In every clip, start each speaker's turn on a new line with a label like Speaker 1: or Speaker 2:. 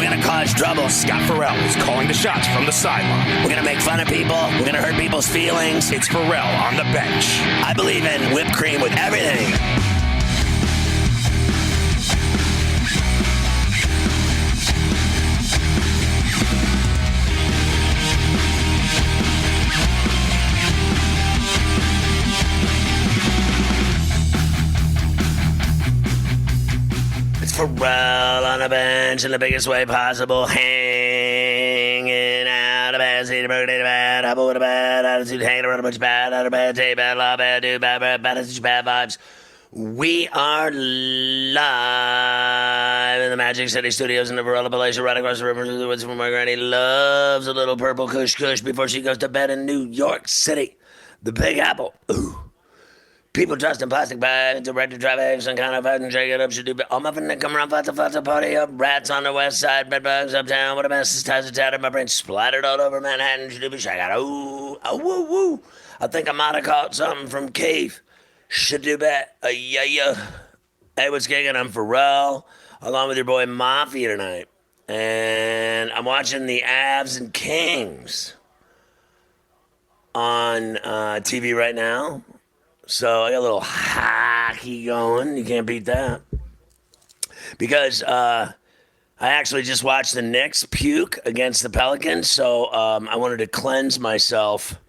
Speaker 1: We're going to cause trouble.
Speaker 2: Scott Farrell is calling the shots from the sideline.
Speaker 1: We're going to make fun of people. We're going to hurt people's feelings.
Speaker 2: It's Farrell on the bench.
Speaker 1: I believe in whipped cream with everything. Farrell on the bench in the biggest way possible, hanging out of bed, see the birthday, bad, apple with a bad attitude, hanging around a bunch of bad, out of bad, day, bad, law, bad, do, bad, bad, bad attitude, bad vibes. We are live in the Magic City Studios in the Varela Palatial, right across the river to the woods from where Granny loves a little purple kush kush before she goes to bed in New York City. The Big Apple. Ooh. People dressed in plastic bags, directed traffic, some kind of fucking shake it up, should do. All my friends come around, fata, party up. Rats on the west side, bedbugs uptown. What a mess, this ties tattered. My brain splattered all over Manhattan, should do. Shake out, ooh, woo, woo. I think I might have caught something from Keith. Should do bet, yeah. Hey, what's kicking? I'm Farrell, along with your boy Mafia tonight. And I'm watching the Avs and Kings on TV right now. So I got a little hockey going. You can't beat that. Because I actually just watched the Knicks puke against the Pelicans. So I wanted to cleanse myself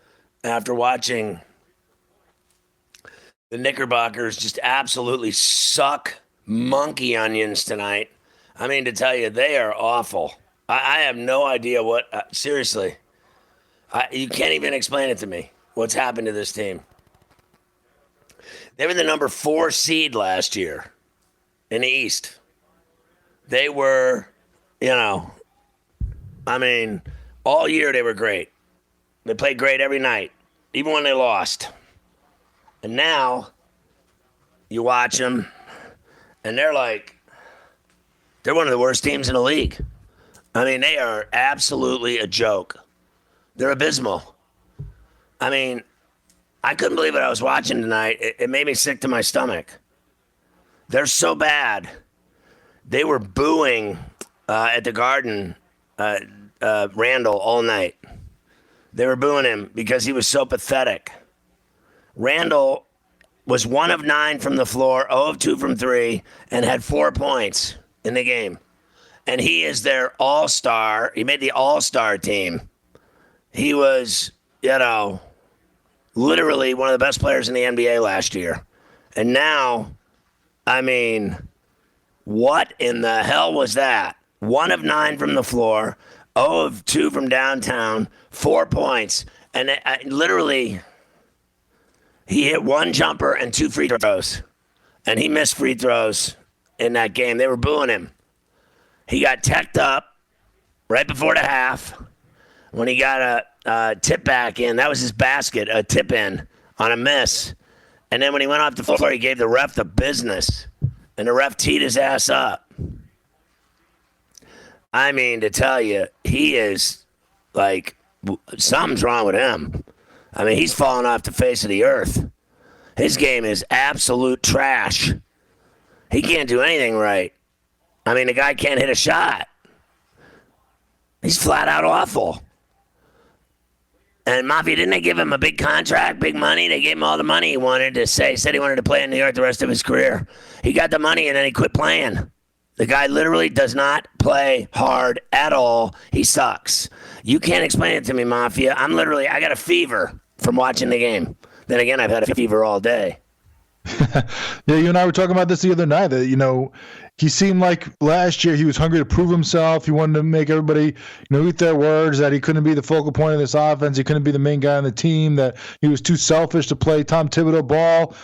Speaker 1: after watching the Knickerbockers just absolutely suck monkey onions tonight. I mean, to tell you, they are awful. I have no idea what, seriously. You can't even explain it to me, what's happened to this team. They were the number 4 seed last year in the East. They were, all year they were great. They played great every night, even when they lost. And now you watch them, and they're one of the worst teams in the league. I mean, they are absolutely a joke. They're abysmal. I mean, I couldn't believe what I was watching tonight. It made me sick to my stomach. They're so bad. They were booing at the Garden Randall all night. They were booing him because he was so pathetic. Randall was 1 of 9 from the floor, 0 of 2 from 3, and had 4 points in the game. And he is their all-star. He made the all-star team. He was, literally one of the best players in the NBA last year. And now, what in the hell was that? 1 of 9 from the floor, 0 of 2 from downtown, 4 points. And he hit 1 jumper and 2 free throws. And he missed free throws in that game. They were booing him. He got teched up right before the half when he got a tip back in. That was his basket, a tip in on a miss. And then when he went off the floor, he gave the ref the business. And the ref teed his ass up. I mean, to tell you, he is something's wrong with him. I mean, he's falling off the face of the earth. His game is absolute trash. He can't do anything right. I mean, the guy can't hit a shot. He's flat out awful. And Mafia, didn't they give him a big contract, big money? They gave him all the money he wanted to say. Said he wanted to play in New York the rest of his career. He got the money and then he quit playing. The guy literally does not play hard at all. He sucks. You can't explain it to me, Mafia. I got a fever from watching the game. Then again, I've had a fever all day.
Speaker 3: Yeah, you and I were talking about this the other night. That he seemed like last year he was hungry to prove himself. He wanted to make everybody, eat their words, that he couldn't be the focal point of this offense. He couldn't be the main guy on the team, that he was too selfish to play Tom Thibodeau ball.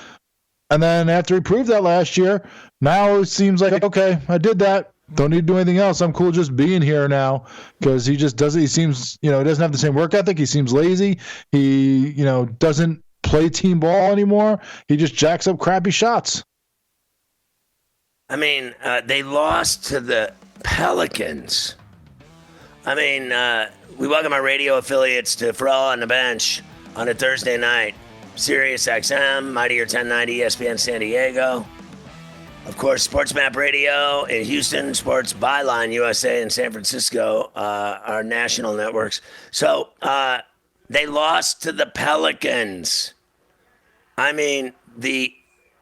Speaker 3: And then after he proved that last year, now it seems like, okay, I did that. Don't need to do anything else. I'm cool just being here now, because he just doesn't. He seems, he doesn't have the same work ethic. He seems lazy. He, doesn't play team ball anymore. He just jacks up crappy shots.
Speaker 1: I mean, they lost to the Pelicans. I mean, we welcome our radio affiliates to Farrell on the Bench on a Thursday night. Sirius XM, Mightier 1090, ESPN San Diego. Of course, Sports Map Radio in Houston, Sports Byline USA in San Francisco, our national networks. So they lost to the Pelicans. I mean, the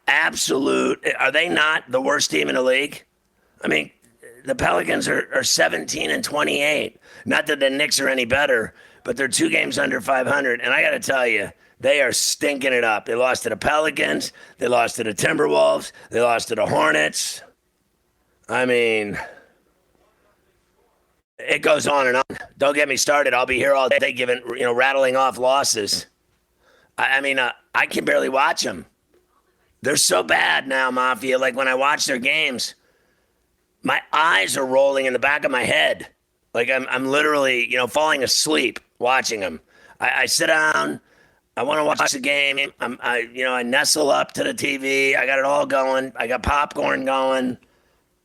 Speaker 1: absolute, are they not the worst team in the league? I mean, the Pelicans are 17 and 28. Not that the Knicks are any better, but they're 2 games under 500. And I got to tell you, they are stinking it up. They lost to the Pelicans. They lost to the Timberwolves. They lost to the Hornets. I mean, it goes on and on. Don't get me started. I'll be here all day giving, rattling off losses. I mean, I can barely watch them. They're so bad now, Mafia. Like when I watch their games, my eyes are rolling in the back of my head. Like I'm literally, falling asleep watching them. I sit down. I want to watch the game. I nestle up to the TV. I got it all going. I got popcorn going.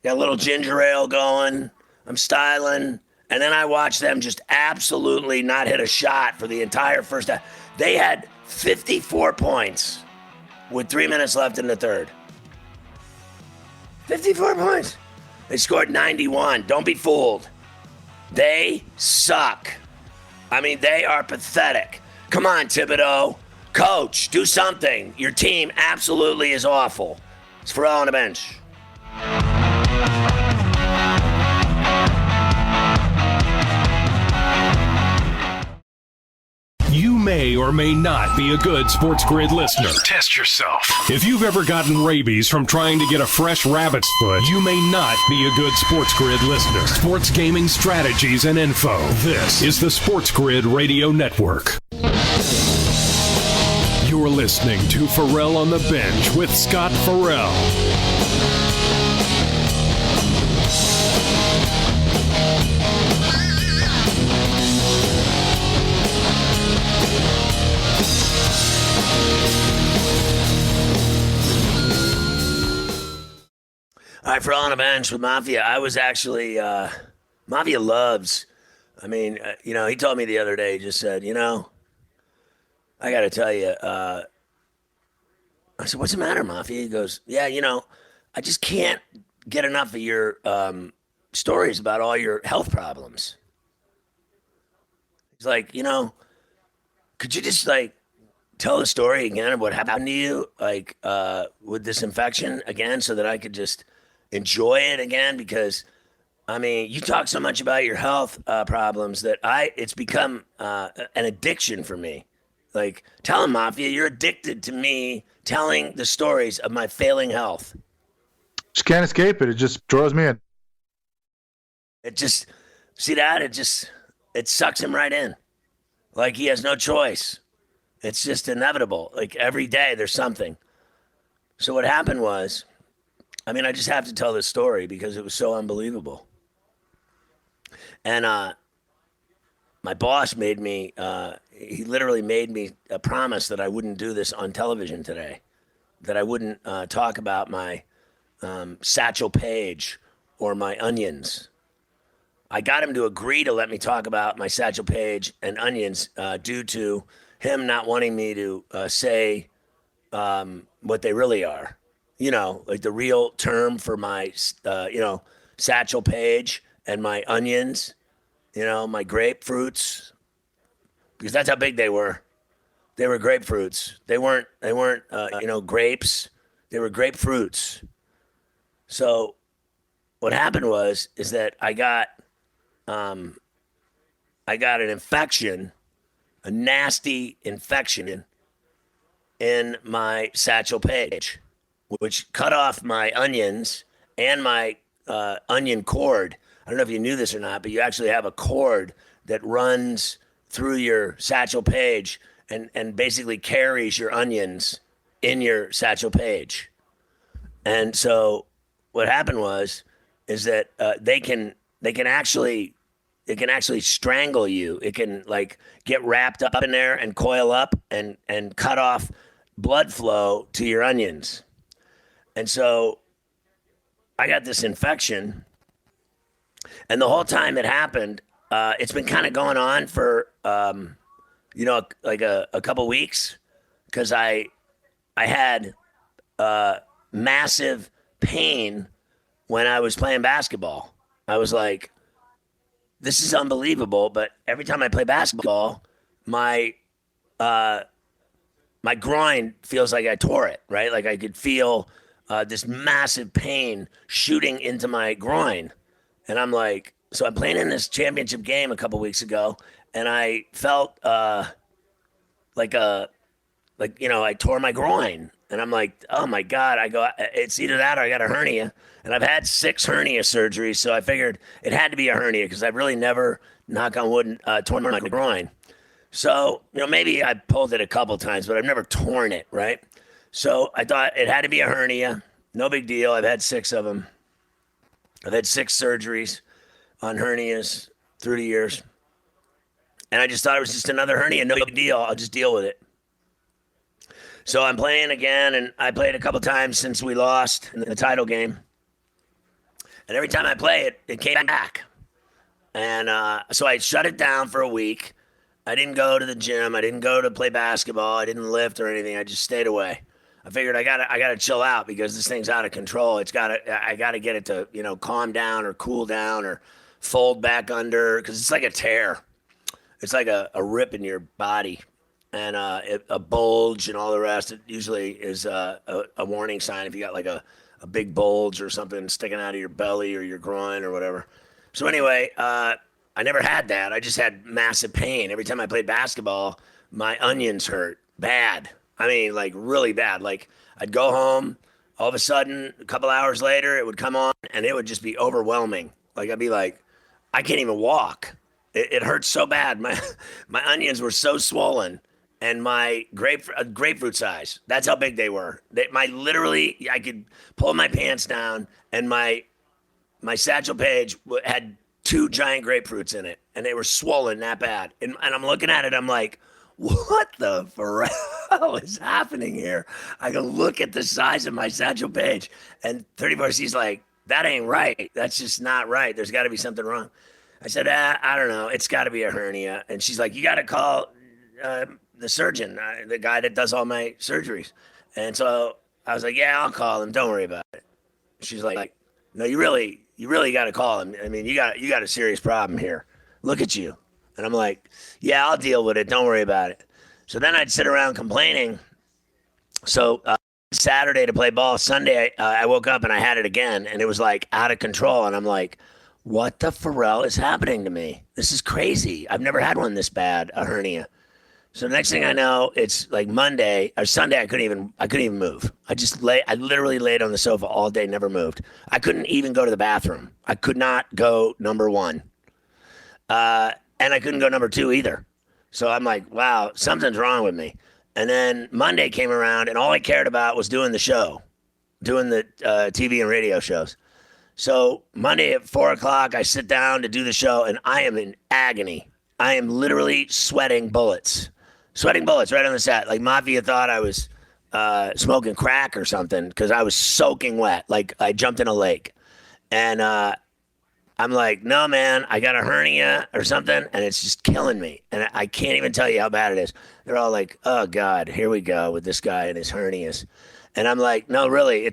Speaker 1: Got a little ginger ale going. I'm styling. And then I watch them just absolutely not hit a shot for the entire first half. They had 54 points with 3 minutes left in the third. 54 points. They scored 91. Don't be fooled. They suck. I mean, they are pathetic. Come on, Thibodeau. Coach, do something. Your team absolutely is awful. It's Pharrell on the bench.
Speaker 4: You may or may not be a good Sports Grid listener.
Speaker 2: Test yourself.
Speaker 4: If you've ever gotten rabies from trying to get a fresh rabbit's foot, you may not be a good Sports Grid listener. Sports gaming strategies and info. This is the Sports Grid Radio Network. You're listening to Pharrell on the Bench with Scott Pharrell.
Speaker 1: All right, Pharrell on the bench with Mafia. I was actually, Mafia loves, he told me the other day, he just said, I got to tell you, I said, what's the matter, Mafia? He goes, yeah, I just can't get enough of your stories about all your health problems. He's like, could you just tell the story again of what happened to you, with this infection again, so that I could just enjoy it again? Because, you talk so much about your health problems that it's become an addiction for me. Tell him, Mafia, you're addicted to me telling the stories of my failing health.
Speaker 3: Just can't escape it. It just draws me in.
Speaker 1: It sucks him right in. He has no choice. It's just inevitable. Every day there's something. So what happened was, I just have to tell this story because it was so unbelievable. And my boss made me, he literally made me a promise that I wouldn't do this on television today, that I wouldn't talk about my Satchel Paige or my onions. I got him to agree to let me talk about my Satchel Paige and onions due to him not wanting me to say what they really are. The real term for my, Satchel Paige and my onions, my grapefruits, because that's how big they were. They were grapefruits. They weren't grapes. They were grapefruits. So what happened is that I got an infection, a nasty infection in my Satchel Paige, which cut off my onions and my onion cord. I don't know if you knew this or not, but you actually have a cord that runs through your Satchel Paige and basically carries your onions in your Satchel Paige. And so what happened is that they can actually strangle you. It can get wrapped up in there and coil up and cut off blood flow to your onions. And so I got this infection, and the whole time it happened, it's been kind of going on for a couple weeks, because I had massive pain when I was playing basketball. I was like, this is unbelievable. But every time I play basketball, my my groin feels like I tore it, right? Like I could feel this massive pain shooting into my groin. And I'm like, so I'm playing in this championship game a couple weeks ago, and I felt like I tore my groin. And I'm like, oh my God. I go, it's either that or I got a hernia. And I've had 6 hernia surgeries, so I figured it had to be a hernia because I've really never, knock on wood, torn my groin. So, maybe I pulled it a couple times, but I've never torn it, right? So I thought it had to be a hernia. No big deal. I've had 6 of them. I've had 6 surgeries on hernias through the years. And I just thought it was just another hernia. No big deal. I'll just deal with it. So I'm playing again, and I played a couple times since we lost in the title game. And every time I play it, it came back. And so I shut it down for a week. I didn't go to the gym. I didn't go to play basketball. I didn't lift or anything. I just stayed away. I figured I gotta chill out because this thing's out of control. I gotta get it to calm down or cool down or fold back under because it's like a tear. It's like a rip in your body. And a bulge and all the rest. It usually is a warning sign if you got like a big bulge or something sticking out of your belly or your groin or whatever. So anyway, I never had that. I just had massive pain. Every time I played basketball, my onions hurt bad. I mean, like really bad. Like I'd go home, all of a sudden, a couple hours later, it would come on and it would just be overwhelming. Like I'd be like, I can't even walk. It hurts so bad. My onions were so swollen. And my grapefruit size, that's how big they were. I could pull my pants down, and my satchel page had 2 giant grapefruits in it, and they were swollen that bad. And I'm looking at it, I'm like, what the hell is happening here? I go look at the size of my satchel page, and 34C's like, that ain't right. That's just not right. There's got to be something wrong. I said, I don't know. It's got to be a hernia. And she's like, you got to call the surgeon, the guy that does all my surgeries. And so I was like, yeah, I'll call him. Don't worry about it. She's like, no, you really got to call him. I mean, you got a serious problem here. Look at you. And I'm like, yeah, I'll deal with it. Don't worry about it. So then I'd sit around complaining. So Saturday to play ball. Sunday, I woke up and I had it again, and it was like out of control. And I'm like, what the Pharrell is happening to me? This is crazy. I've never had one this bad, a hernia. So the next thing I know, it's like Monday or Sunday. I couldn't even move. I literally laid on the sofa all day, never moved. I couldn't even go to the bathroom. I could not go number 1. And I couldn't go number 2 either. So I'm like, wow, something's wrong with me. And then Monday came around, and all I cared about was doing the show, doing the TV and radio shows. So Monday at 4:00, I sit down to do the show, and I am in agony. I am literally sweating bullets right on the set. Like Mafia thought I was smoking crack or something because I was soaking wet. Like I jumped in a lake. And I'm like, no, man, I got a hernia or something, and it's just killing me. And I can't even tell you how bad it is. They're all like, oh, God, here we go with this guy and his hernias. And I'm like, no, really,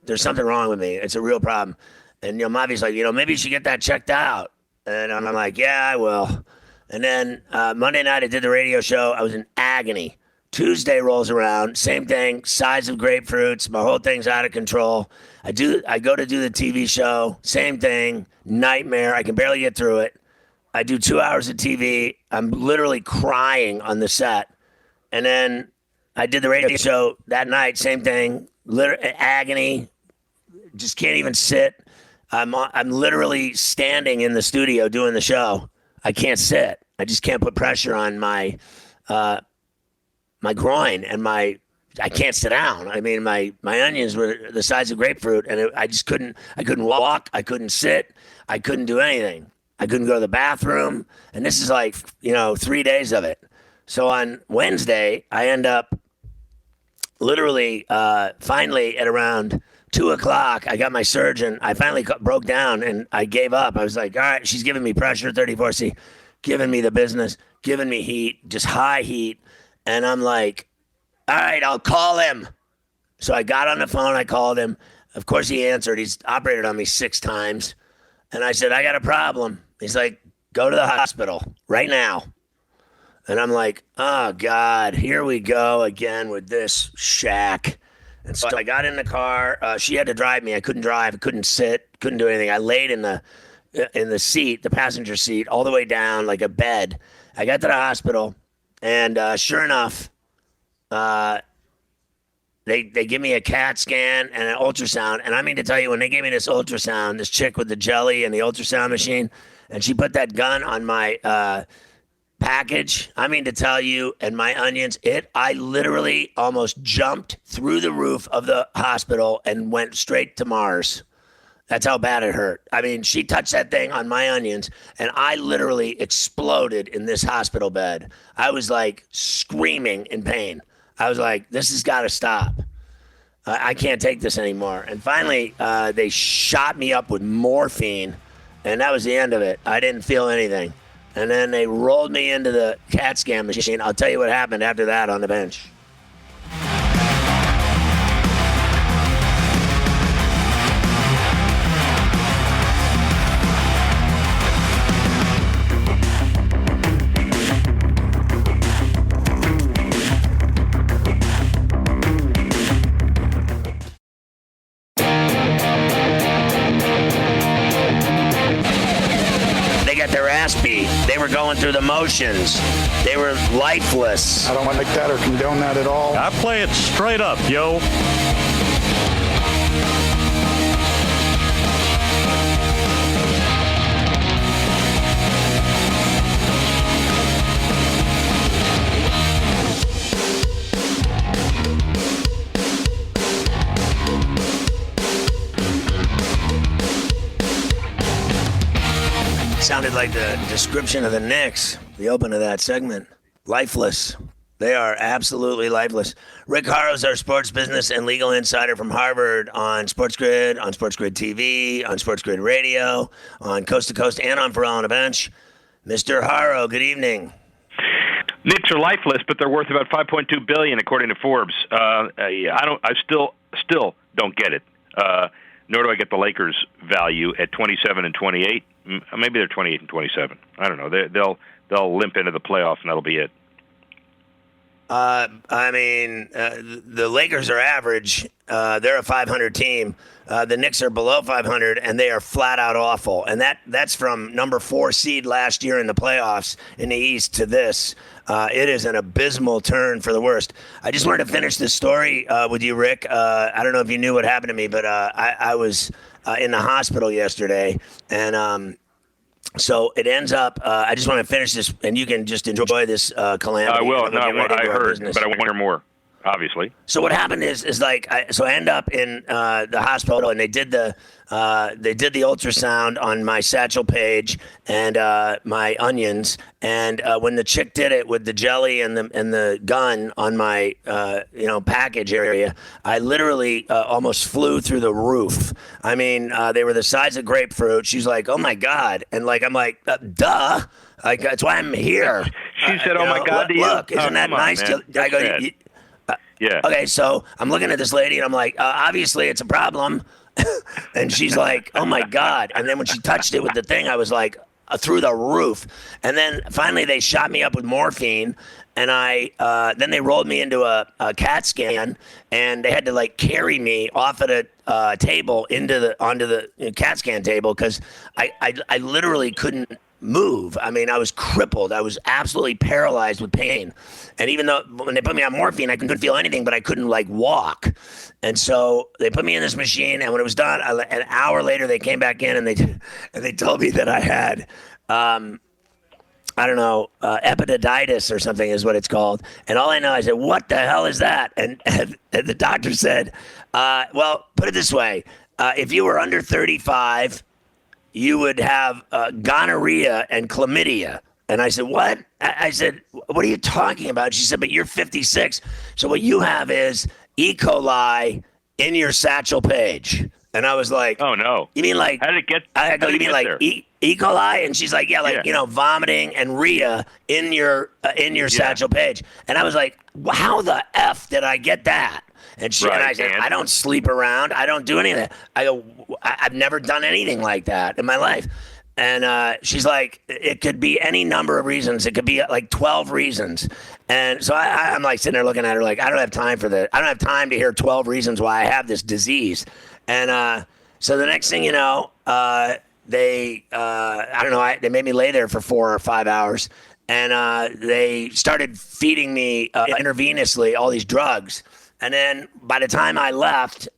Speaker 1: there's something wrong with me. It's a real problem. And, Mavi's like, maybe you should get that checked out. And I'm like, yeah, I will. And then Monday night I did the radio show. I was in agony. Tuesday rolls around, same thing, size of grapefruits. My whole thing's out of control. I go to do the TV show, same thing, nightmare. I can barely get through it. I do 2 hours of TV. I'm literally crying on the set. And then I did the radio show that night, same thing, agony. Just can't even sit. I'm literally standing in the studio doing the show. I can't sit. I just can't put pressure on my groin and I can't sit down. I mean, my onions were the size of grapefruit, and I couldn't walk. I couldn't sit. I couldn't do anything. I couldn't go to the bathroom. And this is like, 3 days of it. So on Wednesday, I end up literally, finally at around 2:00, I got my surgeon. I finally broke down and I gave up. I was like, all right, she's giving me pressure, 34C, giving me the business, giving me heat, just high heat. And I'm like, all right, I'll call him. So I got on the phone. I called him. Of course he answered. He's operated on me 6 times. And I said, I got a problem. He's like, go to the hospital right now. And I'm like, oh, God, here we go again with this shack. And so I got in the car. She had to drive me. I couldn't drive. I couldn't sit. Couldn't do anything. I laid in the seat, the passenger seat, all the way down like a bed. I got to the hospital, and sure enough, they give me a CAT scan and an ultrasound. And I mean to tell you, when they gave me this ultrasound, this chick with the jelly and the ultrasound machine, and she put that gun on my package, I mean to tell you, and my onions, I literally almost jumped through the roof of the hospital and went straight to Mars. That's how bad it hurt. I mean, she touched that thing on my onions, and I literally exploded in this hospital bed. I was like screaming in pain. I was like, this has got to stop. I can't take this anymore. And finally, they shot me up with morphine, and that was the end of it. I didn't feel anything. And then they rolled me into the CAT scan machine. I'll tell you what happened after that on the bench. They were going through the motions. They were lifeless.
Speaker 5: I don't like that or condone that at all.
Speaker 6: I play it straight up, yo.
Speaker 1: Sounded like the description of the Knicks, the open of that segment. Lifeless. They are absolutely lifeless. Rick Harrow's our sports business and legal insider from Harvard on Sports Grid, on Sports Grid TV, on Sports Grid Radio, on Coast to Coast, and on Pharrell on a Bench. Mr. Harrow, good evening.
Speaker 7: Knicks are lifeless, but they're worth about $5.2 billion according to Forbes. I still don't get it. Nor do I get the Lakers' value at 27 and 28. Maybe they're 28 and 27. I don't know. They'll limp into the playoffs, and that'll be it.
Speaker 1: The Lakers are average. They're a 500 team. The Knicks are below 500, and they are flat out awful. And that's from number 4 seed last year in the playoffs in the East to this. It is an abysmal turn for the worst. I just wanted to finish this story with you, Rick. I don't know if you knew what happened to me, but I was in the hospital yesterday, and so it ends up. I just want to finish this, and you can just enjoy this calamity.
Speaker 7: I will. No, I heard, but I want to hear more. Obviously. So
Speaker 1: what happened is like I end up in the hospital, and they did the ultrasound on my satchel page and my onions, and when the chick did it with the jelly and the gun on my package area, I literally almost flew through the roof. I mean, they were the size of grapefruit. She's like, "Oh my God," and like I'm like, "Duh." Like, that's why I'm here.
Speaker 7: She said, "Oh my God, to you."
Speaker 1: Look, isn't that nice? I go.
Speaker 7: Yeah.
Speaker 1: Okay, so I'm looking at this lady, and I'm like, obviously it's a problem. And she's like, oh, my God. And then when she touched it with the thing, I was like, through the roof. And then finally they shot me up with morphine, and then they rolled me into a CAT scan, and they had to, like, carry me off of the table onto the CAT scan table because I literally couldn't move. I mean, I was crippled. I was absolutely paralyzed with pain. And even though when they put me on morphine, I couldn't feel anything, but I couldn't like walk. And so they put me in this machine, and when it was done, an hour later they came back in and they told me that I had epididymitis or something is what it's called. And all I know, I said, what the hell is that? And the doctor said, well, put it this way. If you were under 35, you would have gonorrhea and chlamydia. And I said, what? I said, what are you talking about? She said, but you're 56. So what you have is E. coli in your satchel page. And I was like,
Speaker 7: oh, no.
Speaker 1: You mean like,
Speaker 7: how did it get
Speaker 1: you mean like E. coli? And she's like, yeah, like,
Speaker 7: yeah.
Speaker 1: Vomiting and rhea in your satchel page. And I was like, how the F did I get that? And I said, I don't sleep around. I don't do any of that. I go, I've never done anything like that in my life. And she's like, it could be any number of reasons. It could be like 12 reasons. And so I'm like sitting there looking at her like, I don't have time for this. I don't have time to hear 12 reasons why I have this disease. And so the next thing you know, they made me lay there for 4 or 5 hours. And they started feeding me intravenously all these drugs. And then by the time I left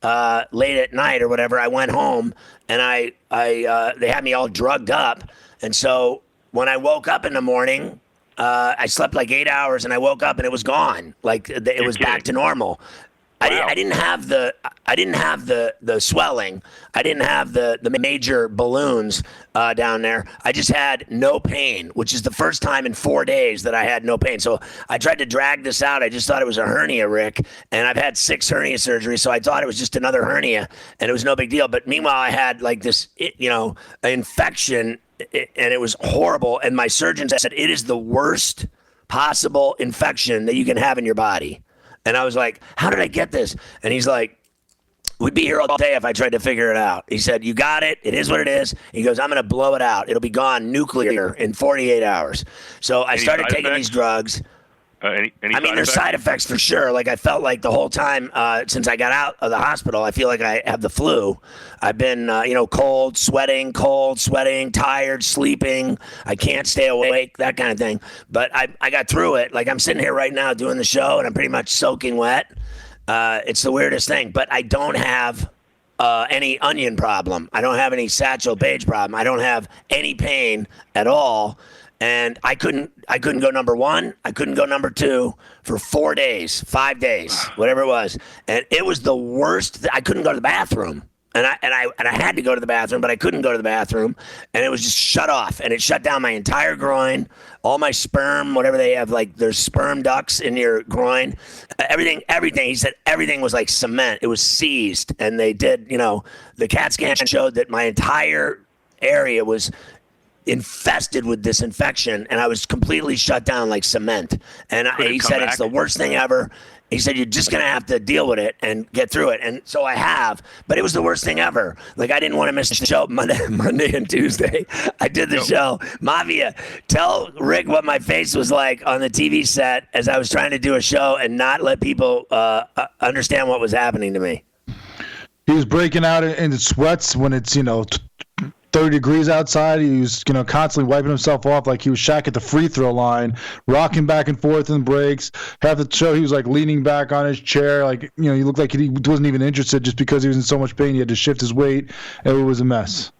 Speaker 1: late at night or whatever, I went home and they had me all drugged up. And so when I woke up in the morning, I slept like 8 hours and I woke up and it was gone. Like it was back to normal. Wow. I didn't have the swelling. I didn't have the major balloons down there. I just had no pain, which is the first time in 4 days that I had no pain. So I tried to drag this out. I just thought it was a hernia, Rick, and I've had 6 hernia surgeries, so I thought it was just another hernia, and it was no big deal. But meanwhile, I had like this, infection, and it was horrible. And my surgeon said it is the worst possible infection that you can have in your body. And I was like, how did I get this? And he's like, we'd be here all day if I tried to figure it out. He said, you got it. It is what it is. He goes, I'm going to blow it out. It'll be gone nuclear in 48 hours. So I started taking these drugs. There's side effects for sure. Like I felt like the whole time since I got out of the hospital, I feel like I have the flu. I've been, cold, sweating, tired, sleeping. I can't stay awake, that kind of thing. But I got through it. Like I'm sitting here right now doing the show and I'm pretty much soaking wet. It's the weirdest thing. But I don't have any onion problem. I don't have any Satchel Paige problem. I don't have any pain at all. And I couldn't go number 1. I couldn't go number 2 for 4 days, 5 days, whatever it was. And it was the worst. I couldn't go to the bathroom. And I had to go to the bathroom, but I couldn't go to the bathroom. And it was just shut off. And it shut down my entire groin, all my sperm, whatever they have, like there's sperm ducts in your groin. Everything. He said everything was like cement. It was seized. And they did, the CAT scan showed that my entire area was infested with this infection, and I was completely shut down like cement. And he said it's the worst thing ever. He said you're just gonna have to deal with it and get through it. And so I have, but it was the worst thing ever. Like I didn't want to miss the show Monday and Tuesday. I did the show. Mafia, tell Rick what my face was like on the TV set as I was trying to do a show and not let people understand what was happening to me.
Speaker 3: He was breaking out in sweats when it's 30 degrees outside. He was, constantly wiping himself off like he was Shaq at the free throw line, rocking back and forth in breaks. Half the show, he was like leaning back on his chair. Like, he looked like he wasn't even interested just because he was in so much pain. He had to shift his weight. And it was a mess.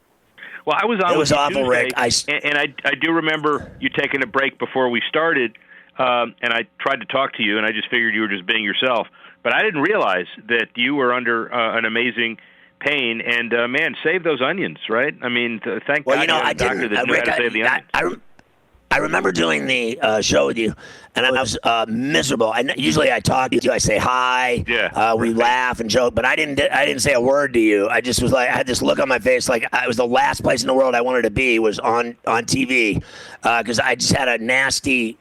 Speaker 7: Well, I was on.
Speaker 1: It was awful, Rick.
Speaker 7: And I do remember you taking a break before we started, and I tried to talk to you, and I just figured you were just being yourself. But I didn't realize that you were under an amazing pain, and man, save those onions, right? I mean, thank God you had a doctor that knew how to save the onions.
Speaker 1: I remember doing the show with you, and I was miserable. Usually I talk to you, I say hi, we laugh and joke, but I didn't say a word to you. I just was like, I had this look on my face, like it was the last place in the world I wanted to be was on TV, because I just had a nasty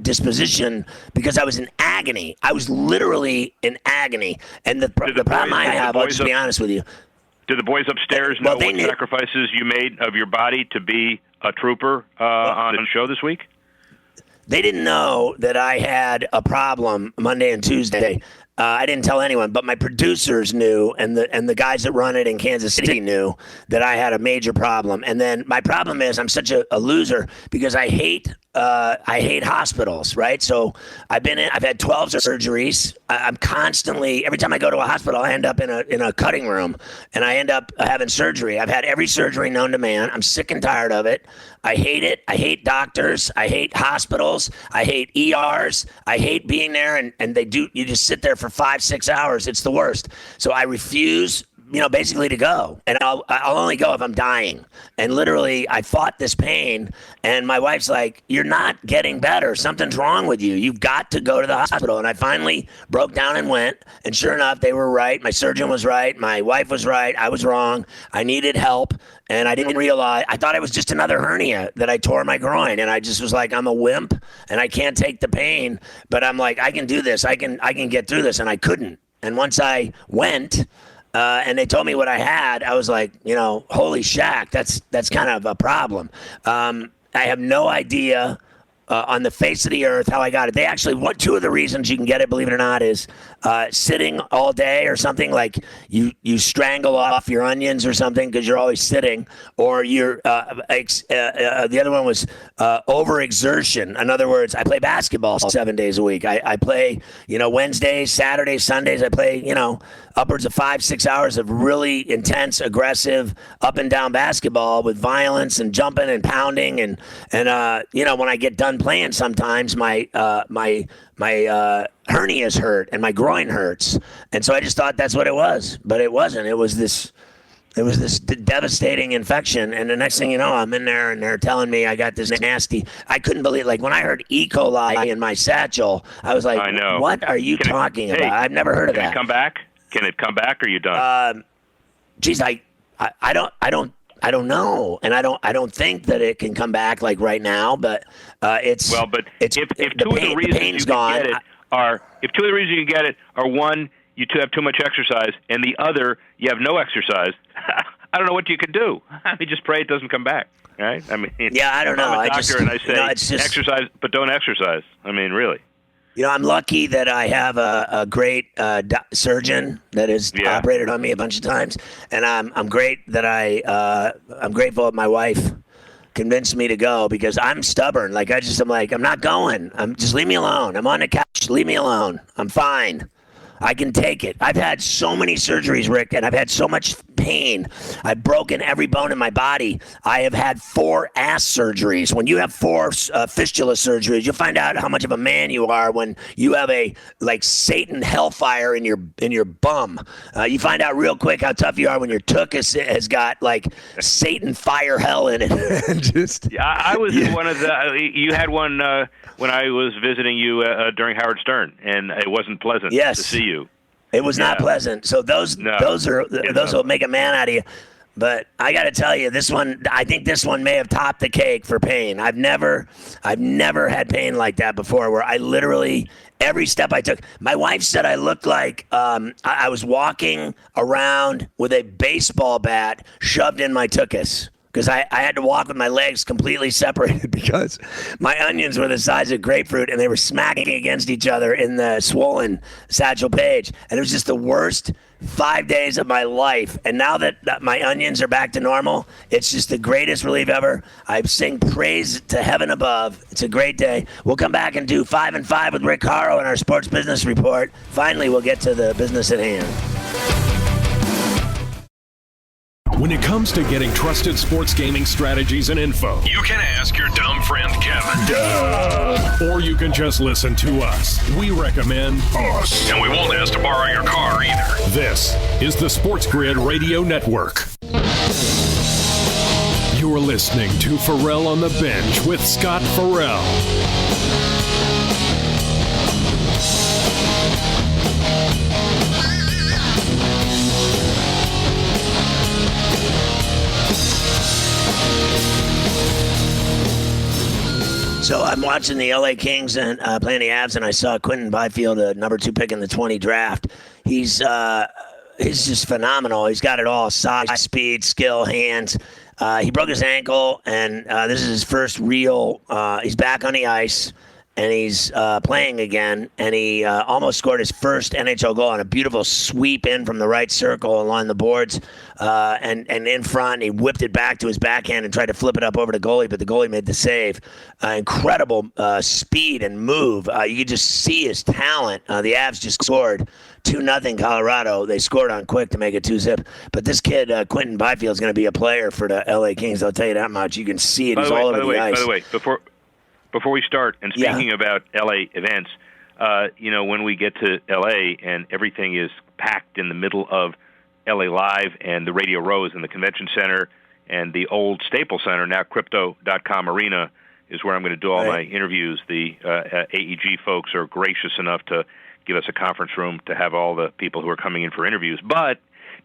Speaker 1: disposition because I was in agony. I was literally in agony, and the problem I have, I'll just be honest with you.
Speaker 7: Do the boys upstairs know what sacrifices you made of your body to be a trooper on the show this week?
Speaker 1: They didn't know that I had a problem Monday and Tuesday. I didn't tell anyone, but my producers knew, and the guys that run it in Kansas City knew that I had a major problem. And then my problem is I'm such a loser because I hate hospitals, right? So I've had 12 surgeries. I'm constantly, every time I go to a hospital, I end up in a cutting room and I end up having surgery. I've had every surgery known to man. I'm sick and tired of it. I hate it. I hate doctors. I hate hospitals. I hate ERs. I hate being there and you just sit there for 5-6 hours. It's the worst. So I refuse, basically to go. And I'll only go if I'm dying. And literally, I fought this pain. And my wife's like, you're not getting better. Something's wrong with you. You've got to go to the hospital. And I finally broke down and went. And sure enough, they were right. My surgeon was right. My wife was right. I was wrong. I needed help. And I didn't realize, I thought it was just another hernia that I tore my groin. And I just was like, I'm a wimp and I can't take the pain. But I'm like, I can do this. I can get through this. And I couldn't. And once I went, and they told me what I had, I was like, holy shack, that's kind of a problem. I have no idea on the face of the earth how I got it. They actually, two of the reasons you can get it, believe it or not, is sitting all day or something. Like you strangle off your onions or something because you're always sitting, or you're the other one was overexertion. In other words, I play basketball 7 days a week. I play Wednesdays, Saturdays, Sundays. I play upwards of 5-6 hours of really intense, aggressive, up and down basketball with violence and jumping and pounding and when I get done playing, sometimes my hernia's hurt and my groin hurts, and so I just thought that's what it was, but it wasn't. It was this devastating infection, and the next thing you know, I'm in there and they're telling me I got this nasty. I couldn't believe, like when I heard E. coli in my satchel, I was like,
Speaker 7: I know.
Speaker 1: What are you talking about? I've never heard of that.
Speaker 7: Can it come back? Can it come back, or are you done?
Speaker 1: Geez, I don't know, and I don't think that it can come back like right now. But if two of the reasons you can get it are one, you have too much exercise, and the other, you have no exercise. I don't know what you could do. I mean, just pray it doesn't come back, right? I mean, I don't know.
Speaker 7: I'm a doctor, and I say
Speaker 1: it's just,
Speaker 7: exercise, but don't exercise. I mean, really.
Speaker 1: I'm lucky that I have a great surgeon that has operated on me a bunch of times, and I'm great that I'm grateful that my wife convinced me to go, because I'm stubborn. Like I'm like, I'm not going. Just leave me alone. I'm on the couch. Leave me alone. I'm fine. I can take it. I've had so many surgeries, Rick, and I've had so much pain. I've broken every bone in my body. I have had 4 ass surgeries. When you have 4 fistula surgeries, you'll find out how much of a man you are when you have a Satan hellfire in your bum. You find out real quick how tough you are when your tuchus has got Satan fire hell in it.
Speaker 7: I was in one of the. You had one when I was visiting you during Howard Stern, and it wasn't pleasant to see you.
Speaker 1: It was not pleasant. So those will make a man out of you. But I got to tell you, I think this one may have topped the cake for pain. I've never had pain like that before, where I literally, every step I took, my wife said I looked like I was walking around with a baseball bat shoved in my tuchus. Because I had to walk with my legs completely separated because my onions were the size of grapefruit and they were smacking against each other in the swollen Satchel Paige. And it was just the worst 5 days of my life. And now that my onions are back to normal, it's just the greatest relief ever. I sing praise to heaven above. It's a great day. We'll come back and do 5 and 5 with Rick Haro in our Sports Business Report. Finally, we'll get to the business at hand.
Speaker 4: When it comes to getting trusted sports gaming strategies and info, you can ask your dumb friend Kevin. Duh! Or you can just listen to us. We recommend us. And we won't ask to borrow your car either. This is the Sports Grid Radio Network. You're listening to Pharrell on the Bench with Scott Pharrell.
Speaker 1: So I'm watching the LA Kings and playing the Avs, and I saw Quentin Byfield, a number 2 pick in the 20 draft. He's just phenomenal. He's got it all: size, speed, skill, hands. He broke his ankle, and this is his first real. He's back on the ice, and he's playing again. And he almost scored his first NHL goal on a beautiful sweep in from the right circle along the boards, and in front. He whipped it back to his backhand and tried to flip it up over the goalie, but the goalie made the save. Incredible speed and move. You could just see his talent. The Avs just scored 2-0 Colorado. They scored on quick to make it 2-zip. But this kid, Quentin Byfield, is going to be a player for the LA Kings. I'll tell you that much. You can see it. He's all over the ice.
Speaker 7: By the way, before we start, and speaking about LA events, when we get to LA and everything is packed in the middle of LA Live and the Radio Row and the Convention Center and the old Staples Center, now Crypto.com Arena, is where I'm going to do all my interviews. The AEG folks are gracious enough to give us a conference room to have all the people who are coming in for interviews. But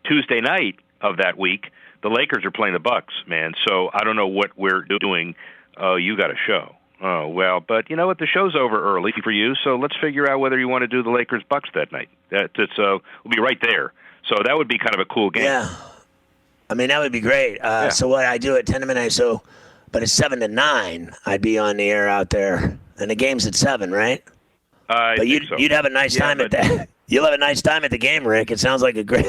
Speaker 7: Tuesday night of that week, the Lakers are playing the Bucks, man. So I don't know what we're doing. You got a show. Oh, well, but you know what? The show's over early for you, so let's figure out whether you want to do the Lakers-Bucks that night. We'll be right there. So that would be kind of a cool game.
Speaker 1: Yeah. I mean, that would be great. So what I do at 10 to midnight, but it's 7 to 9, I'd be on the air out there. And the game's at 7, right? But you'd have a nice time at that. You'll have a nice time at the game, Rick. It sounds like a great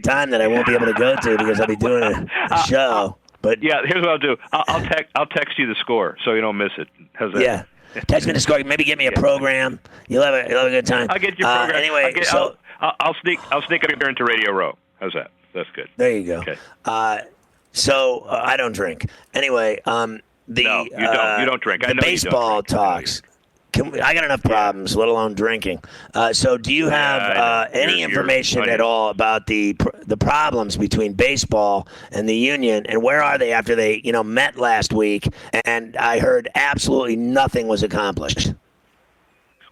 Speaker 1: time that I won't be able to go to because I'll be doing a show. But
Speaker 7: yeah, here's what I'll do. I'll text you the score so you don't miss it. How's that?
Speaker 1: Yeah, text me the score. Maybe get me a program. You'll have a good time.
Speaker 7: I'll get your program.
Speaker 1: Anyway,
Speaker 7: I'll sneak up here into Radio Row. How's that? That's good.
Speaker 1: There you go.
Speaker 7: Okay.
Speaker 1: I don't drink. Anyway,
Speaker 7: no, you don't. You don't drink. I
Speaker 1: the
Speaker 7: know
Speaker 1: baseball
Speaker 7: you don't drink.
Speaker 1: talks. I got enough problems, let alone drinking. So do you have any information at all about the problems between baseball and the union, and where are they after they met last week? And I heard absolutely nothing was accomplished.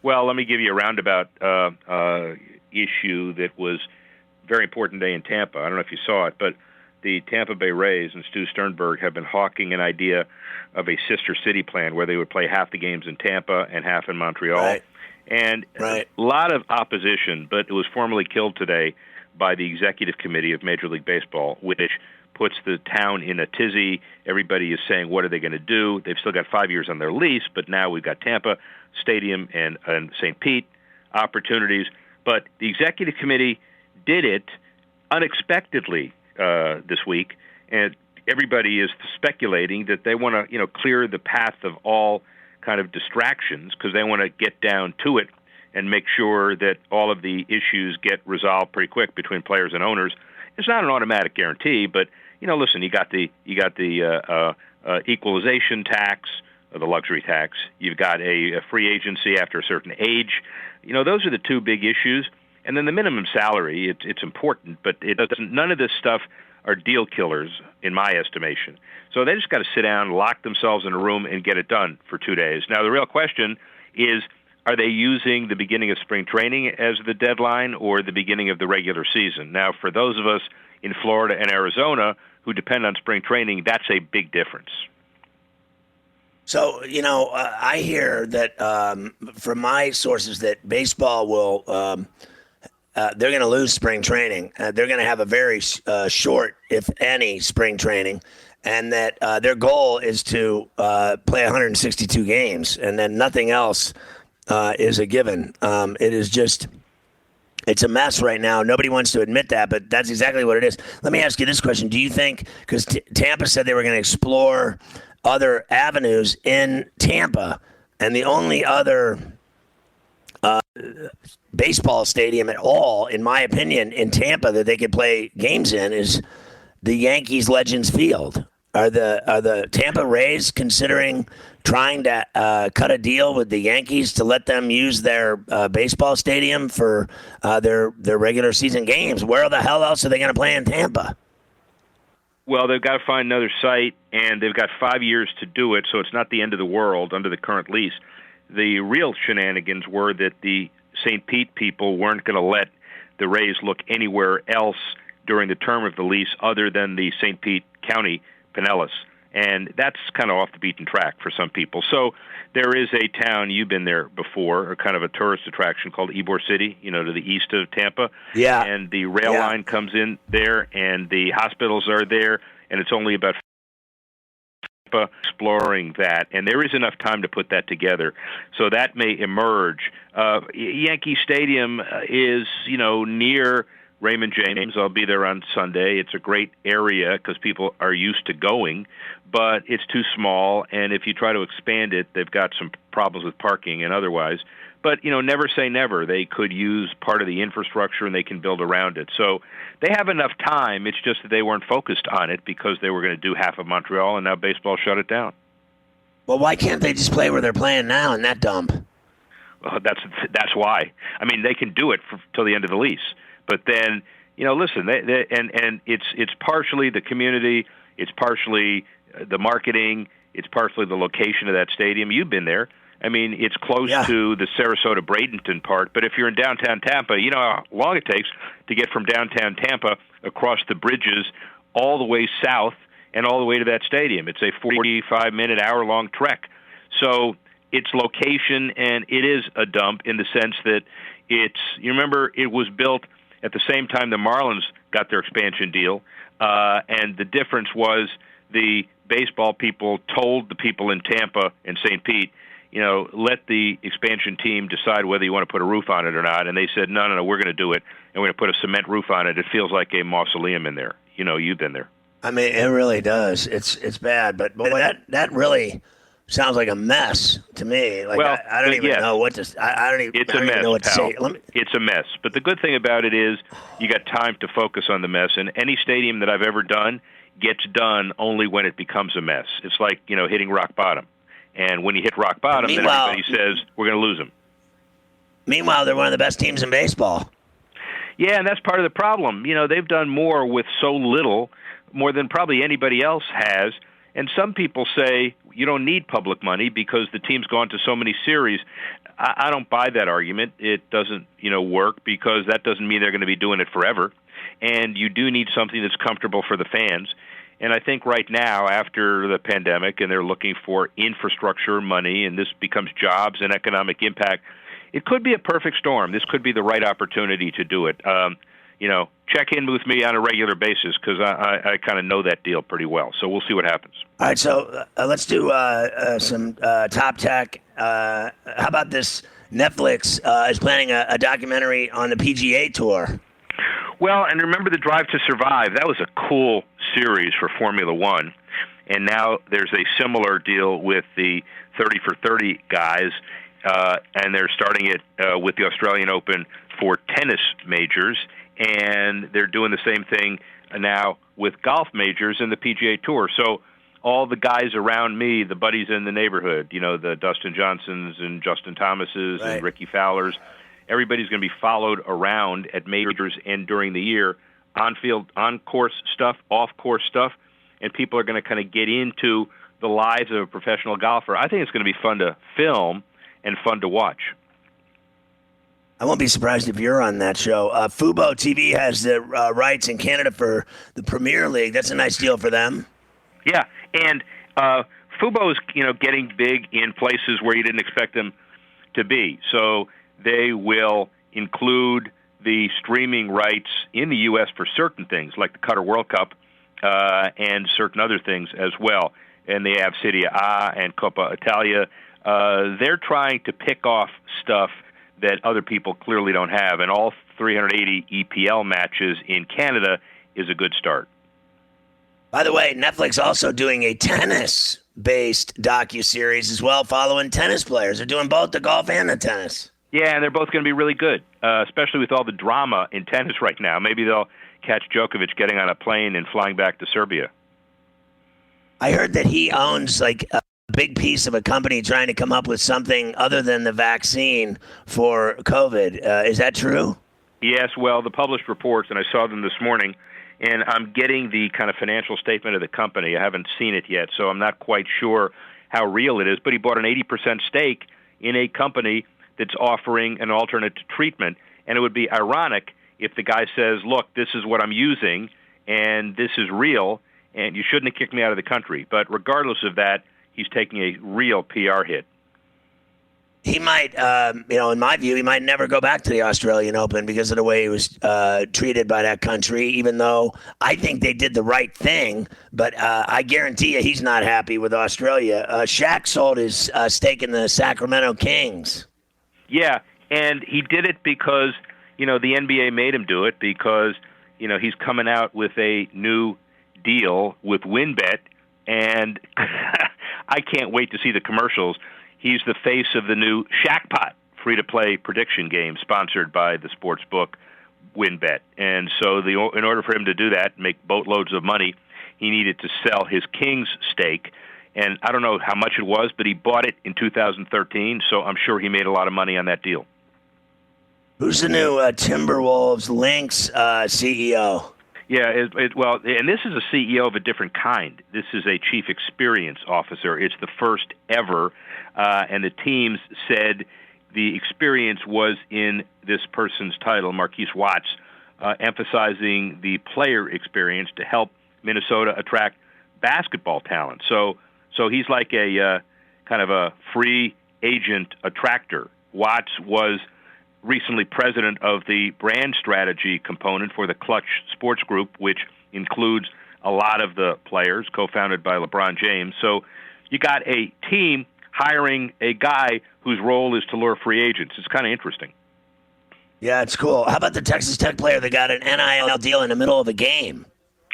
Speaker 7: Well, let me give you a roundabout issue that was very important day in Tampa. I don't know if you saw it, but the Tampa Bay Rays and Stu Sternberg have been hawking an idea of a sister city plan where they would play half the games in Tampa and half in Montreal.
Speaker 1: Right.
Speaker 7: And a lot of opposition, but it was formally killed today by the executive committee of Major League Baseball, which puts the town in a tizzy. Everybody is saying, what are they going to do? They've still got 5 years on their lease, but now we've got Tampa Stadium and St. Pete opportunities. But the executive committee did it unexpectedly this week, and everybody is speculating that they want to, clear the path of all kind of distractions because they want to get down to it and make sure that all of the issues get resolved pretty quick between players and owners. It's not an automatic guarantee, but listen, you got the equalization tax, the luxury tax. You've got a free agency after a certain age. Those are the two big issues. And then the minimum salary, it's important, but it doesn't. None of this stuff are deal killers, in my estimation. So they just got to sit down, lock themselves in a room, and get it done for 2 days. Now, the real question is, are they using the beginning of spring training as the deadline or the beginning of the regular season? Now, for those of us in Florida and Arizona who depend on spring training, that's a big difference.
Speaker 1: So, I hear that from my sources that baseball will they're going to lose spring training. They're going to have a very short, if any, spring training, and that their goal is to play 162 games, and then nothing else is a given. It's a mess right now. Nobody wants to admit that, but that's exactly what it is. Let me ask you this question. Do you think, because Tampa said they were going to explore other avenues in Tampa, and the only other baseball stadium at all, in my opinion, in Tampa that they could play games in is the Yankees Legends Field. Are the Tampa Rays considering trying to cut a deal with the Yankees to let them use their baseball stadium for their regular season games? Where the hell else are they going to play in Tampa?
Speaker 7: Well, they've got to find another site, and they've got 5 years to do it, so it's not the end of the world under the current lease. The real shenanigans were that the St. Pete people weren't going to let the Rays look anywhere else during the term of the lease other than the St. Pete County Pinellas. And that's kind of off the beaten track for some people. So there is a town, you've been there before, or kind of a tourist attraction called Ybor City, to the east of Tampa.
Speaker 1: Yeah.
Speaker 7: And the rail line comes in there, and the hospitals are there, and it's only about exploring that, and there is enough time to put that together. So that may emerge. Yankee Stadium is, near Raymond James. I'll be there on Sunday. It's a great area because people are used to going, but it's too small, and if you try to expand it, they've got some problems with parking and otherwise. But, never say never. They could use part of the infrastructure and they can build around it. So they have enough time. It's just that they weren't focused on it because they were going to do half of Montreal, and now baseball shut it down.
Speaker 1: Well, why can't they just play where they're playing now in that dump?
Speaker 7: Well, that's why. I mean, they can do it till the end of the lease. But then, listen, and it's partially the community, it's partially the marketing, it's partially the location of that stadium. You've been there. I mean, it's close to the Sarasota-Bradenton part, but if you're in downtown Tampa, you know how long it takes to get from downtown Tampa across the bridges all the way south and all the way to that stadium. It's a 45-minute, hour-long trek. So its location, and it is a dump in the sense that you remember, it was built at the same time the Marlins got their expansion deal, and the difference was the baseball people told the people in Tampa and St. Pete, let the expansion team decide whether you want to put a roof on it or not, and they said, no, we're going to do it, and we're going to put a cement roof on it. It feels like a mausoleum in there. You've been there.
Speaker 1: I mean, it really does. It's bad, but that really sounds like a mess to me. Like,
Speaker 7: well,
Speaker 1: I don't even know what to. I don't even.
Speaker 7: It's
Speaker 1: I don't
Speaker 7: a mess,
Speaker 1: even know what to
Speaker 7: pal.
Speaker 1: say.
Speaker 7: It's a mess. But the good thing about it is you got time to focus on the mess. And any stadium that I've ever done gets done only when it becomes a mess. It's like hitting rock bottom. And when you hit rock bottom, then everybody says we're going to lose them.
Speaker 1: Meanwhile, they're one of the best teams in baseball.
Speaker 7: Yeah, and that's part of the problem. They've done more with so little, more than probably anybody else has. And some people say you don't need public money because the team's gone to so many series. I don't buy that argument. It doesn't, work because that doesn't mean they're going to be doing it forever. And you do need something that's comfortable for the fans. And I think right now, after the pandemic, and they're looking for infrastructure money, and this becomes jobs and economic impact, it could be a perfect storm. This could be the right opportunity to do it. Check in with me on a regular basis because I kind of know that deal pretty well. So we'll see what happens.
Speaker 1: All right, so let's do some top tech. How about this? Netflix is planning a documentary on the PGA Tour.
Speaker 7: Well, and remember the Drive to Survive. That was a cool series for Formula One. And now there's a similar deal with the 30 for 30 guys, and they're starting it with the Australian Open for tennis majors. And they're doing the same thing now with golf majors and the PGA Tour. So all the guys around me, the buddies in the neighborhood, the Dustin Johnsons and Justin Thomases and Ricky Fowlers, everybody's going to be followed around at majors and during the year, on-field, on-course stuff, off-course stuff, and people are going to kind of get into the lives of a professional golfer. I think it's going to be fun to film and fun to watch.
Speaker 1: I won't be surprised if you're on that show. Fubo TV has the rights in Canada for the Premier League. That's a nice deal for them.
Speaker 7: Yeah, and Fubo's getting big in places where you didn't expect them to be. So they will include the streaming rights in the U.S. for certain things, like the Qatar World Cup and certain other things as well. And they have Serie A and Coppa Italia. They're trying to pick off stuff that other people clearly don't have, and all 380 EPL matches in Canada is a good start.
Speaker 1: By the way, Netflix also doing a tennis-based docuseries as well, following tennis players. They're doing both the golf and the tennis.
Speaker 7: Yeah, and they're both going to be really good, especially with all the drama in tennis right now. Maybe they'll catch Djokovic getting on a plane and flying back to Serbia.
Speaker 1: I heard that he owns like a big piece of a company trying to come up with something other than the vaccine for COVID. Is that true?
Speaker 7: Yes, well, the published reports, and I saw them this morning, and I'm getting the kind of financial statement of the company. I haven't seen it yet, so I'm not quite sure how real it is. But he bought an 80% stake in a company that's offering an alternate treatment. And it would be ironic if the guy says, look, this is what I'm using, and this is real, and you shouldn't have kicked me out of the country. But regardless of that, he's taking a real PR hit.
Speaker 1: He might, in my view, he might never go back to the Australian Open because of the way he was treated by that country, even though I think they did the right thing. But I guarantee you he's not happy with Australia. Shaq sold his stake in the Sacramento Kings. Yeah,
Speaker 7: and he did it because, the NBA made him do it because, he's coming out with a new deal with WinBet, and I can't wait to see the commercials. He's the face of the new Shackpot free-to-play prediction game sponsored by the sports book WinBet. And so in order for him to do that, make boatloads of money, he needed to sell his Kings stake. And I don't know how much it was, but he bought it in 2013, so I'm sure he made a lot of money on that deal.
Speaker 1: Who's the new Timberwolves Lynx CEO?
Speaker 7: Yeah, well, and this is a CEO of a different kind. This is a chief experience officer. It's the first ever, and the teams said the experience was in this person's title, Marquise Watts, emphasizing the player experience to help Minnesota attract basketball talent. So he's like a kind of a free agent attractor. Watts was recently president of the brand strategy component for the Clutch Sports Group, which includes a lot of the players, co-founded by LeBron James. So you got a team hiring a guy whose role is to lure free agents. It's kind of interesting.
Speaker 1: Yeah, it's cool. How about the Texas Tech player that got an NIL deal in the middle of a game?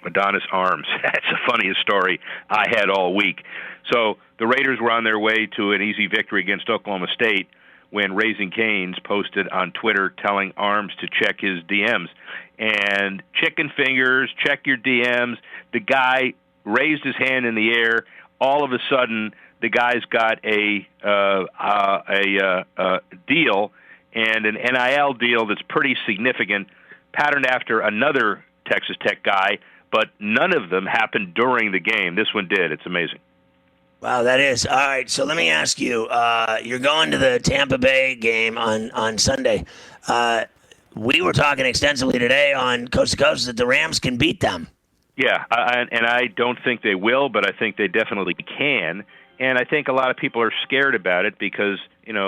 Speaker 7: Adonis Arms. That's the funniest story I had all week. So the Raiders were on their way to an easy victory against Oklahoma State when Raising Cane's posted on Twitter telling Arms to check his DMs. And chicken fingers, check your DMs. The guy raised his hand in the air. All of a sudden, the guy's got a deal, and an NIL deal that's pretty significant, patterned after another Texas Tech guy, but none of them happened during the game. This one did. It's amazing.
Speaker 1: Wow, that is. All right, so let me ask you, you're going to the Tampa Bay game on Sunday. We were talking extensively today on Coast to Coast that the Rams can beat them.
Speaker 7: Yeah, and I don't think they will, but I think they definitely can. And I think a lot of people are scared about it because,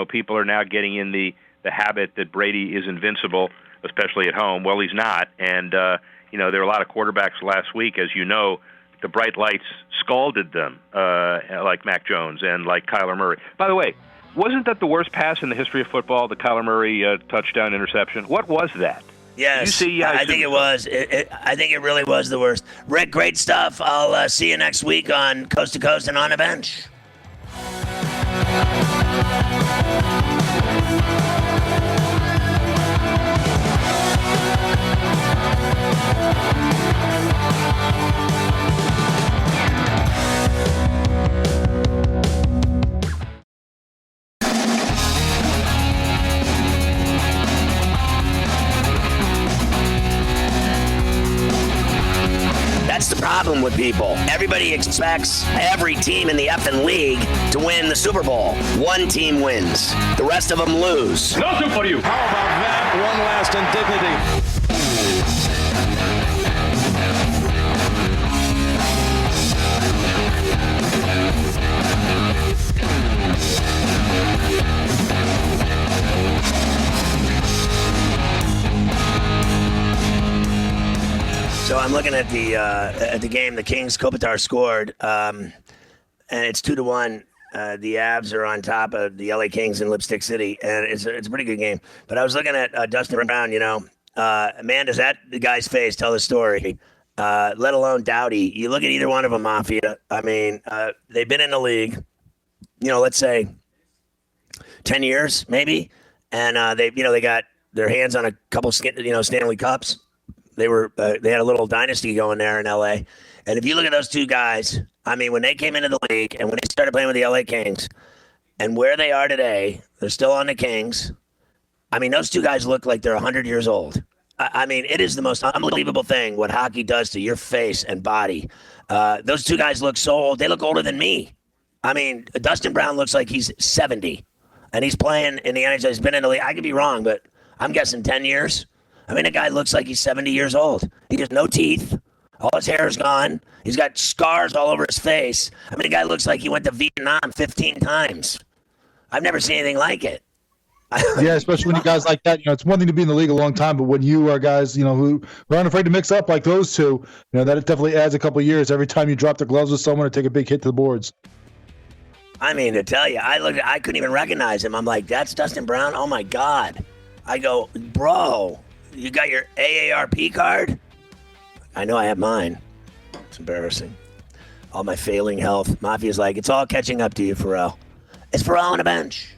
Speaker 7: people are now getting in the habit that Brady is invincible, especially at home. Well, he's not. And, there were a lot of quarterbacks last week, as you know, the bright lights scalded them, like Mac Jones and like Kyler Murray. By the way, wasn't that the worst pass in the history of football, the Kyler Murray touchdown interception? What was that?
Speaker 1: Yes, I think it was. I think it really was the worst. Rick, great stuff. I'll see you next week on Coast to Coast and On the Bench. That's the problem with people. Everybody expects every team in the effing league to win the Super Bowl. One team wins. The rest of them lose.
Speaker 6: Nothing for you.
Speaker 2: How about that? One last indignity.
Speaker 1: So I'm looking at the game. The Kings, Kopitar scored, and it's 2-1. The Avs are on top of the LA Kings in Lipstick City, and it's a pretty good game. But I was looking at Dustin Brown. Man, does that guy's face tell the story? Let alone Doughty. You look at either one of them, Mafia. I mean, they've been in the league, let's say 10 years maybe, and they got their hands on a couple Stanley Cups. They had a little dynasty going there in LA. And if you look at those two guys, I mean, when they came into the league and when they started playing with the LA Kings and where they are today, they're still on the Kings. I mean, those two guys look like they're 100 years old. I mean, it is the most unbelievable thing what hockey does to your face and body. Those two guys look so old. They look older than me. I mean, Dustin Brown looks like he's 70 and he's playing in the NHL. He's been in the league. I could be wrong, but I'm guessing 10 years. I mean, the guy looks like he's 70 years old. He has no teeth. All his hair is gone. He's got scars all over his face. I mean, the guy looks like he went to Vietnam 15 times. I've never seen anything like it.
Speaker 3: Yeah, especially when you guys like that. It's one thing to be in the league a long time, but when you are guys, who aren't afraid to mix up like those two, that definitely adds a couple of years every time you drop the gloves with someone or take a big hit to the boards.
Speaker 1: I mean, to tell you, I couldn't even recognize him. I'm like, that's Dustin Brown? Oh, my God. I go, bro. You got your AARP card? I know I have mine. It's embarrassing. All my failing health. Mafia's like, it's all catching up to you, Pharrell. It's Pharrell on the bench.